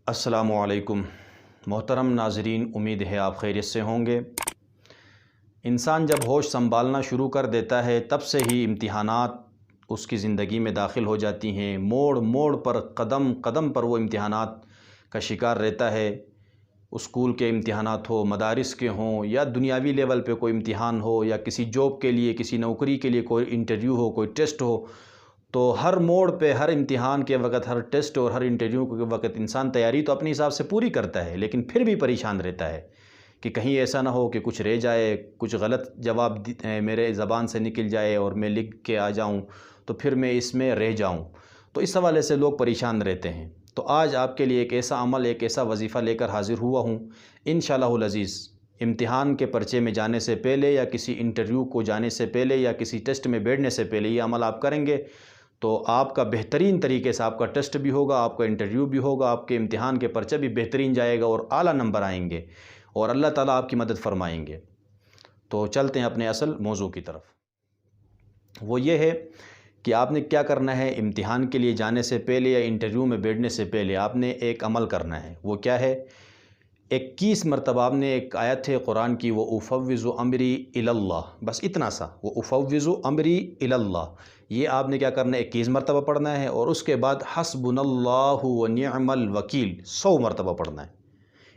السلام علیکم محترم ناظرین، امید ہے آپ خیریت سے ہوں گے۔ انسان جب ہوش سنبھالنا شروع کر دیتا ہے تب سے ہی امتحانات اس کی زندگی میں داخل ہو جاتی ہیں۔ موڑ موڑ پر، قدم قدم پر وہ امتحانات کا شکار رہتا ہے۔ اسکول کے امتحانات ہو، مدارس کے ہوں، یا دنیاوی لیول پہ کوئی امتحان ہو، یا کسی جاب کے لیے، کسی نوکری کے لیے کوئی انٹرویو ہو، کوئی ٹیسٹ ہو، تو ہر موڑ پہ، ہر امتحان کے وقت، ہر ٹیسٹ اور ہر انٹرویو کے وقت انسان تیاری تو اپنے حساب سے پوری کرتا ہے، لیکن پھر بھی پریشان رہتا ہے کہ کہیں ایسا نہ ہو کہ کچھ رہ جائے، کچھ غلط جواب میرے زبان سے نکل جائے اور میں لکھ کے آ جاؤں تو پھر میں اس میں رہ جاؤں۔ تو اس حوالے سے لوگ پریشان رہتے ہیں۔ تو آج آپ کے لیے ایک ایسا عمل، ایک ایسا وظیفہ لے کر حاضر ہوا ہوں انشاءاللہ العزیز۔ امتحان کے پرچے میں جانے سے پہلے، یا کسی انٹرویو کو جانے سے پہلے، یا کسی ٹیسٹ میں بیٹھنے سے پہلے یہ عمل آپ کریں گے تو آپ کا بہترین طریقے سے آپ کا ٹیسٹ بھی ہوگا، آپ کا انٹرویو بھی ہوگا، آپ کے امتحان کے پرچہ بھی بہترین جائے گا اور اعلیٰ نمبر آئیں گے، اور اللہ تعالیٰ آپ کی مدد فرمائیں گے۔ تو چلتے ہیں اپنے اصل موضوع کی طرف۔ وہ یہ ہے کہ آپ نے کیا کرنا ہے امتحان کے لیے جانے سے پہلے یا انٹرویو میں بیٹھنے سے پہلے آپ نے ایک عمل کرنا ہے۔ وہ کیا ہے؟ 21 مرتبہ آپ نے ایک آیت ہے قرآن کی، وہ افوض امری الی اللہ، بس اتنا سا، وہ افوض امری الی اللہ، یہ آپ نے کیا کرنا ہے 21 مرتبہ پڑھنا ہے، اور اس کے بعد حسبنا اللہ ونعم الوکیل 100 مرتبہ پڑھنا ہے۔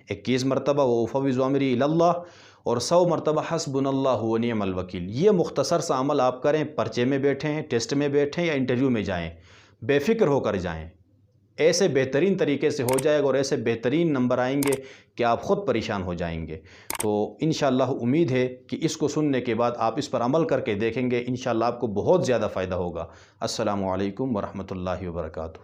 21 مرتبہ وہ افوض امری الی اللہ، اور 100 مرتبہ حسبنا اللہ ونعم الوکیل۔ یہ مختصر سا عمل آپ کریں، پرچے میں بیٹھیں، ٹیسٹ میں بیٹھیں یا انٹرویو میں جائیں، بے فکر ہو کر جائیں، ایسے بہترین طریقے سے ہو جائے گا اور ایسے بہترین نمبر آئیں گے کہ آپ خود پریشان ہو جائیں گے۔ تو انشاءاللہ امید ہے کہ اس کو سننے کے بعد آپ اس پر عمل کر کے دیکھیں گے، انشاءاللہ آپ کو بہت زیادہ فائدہ ہوگا۔ السلام علیکم ورحمۃ اللہ وبرکاتہ۔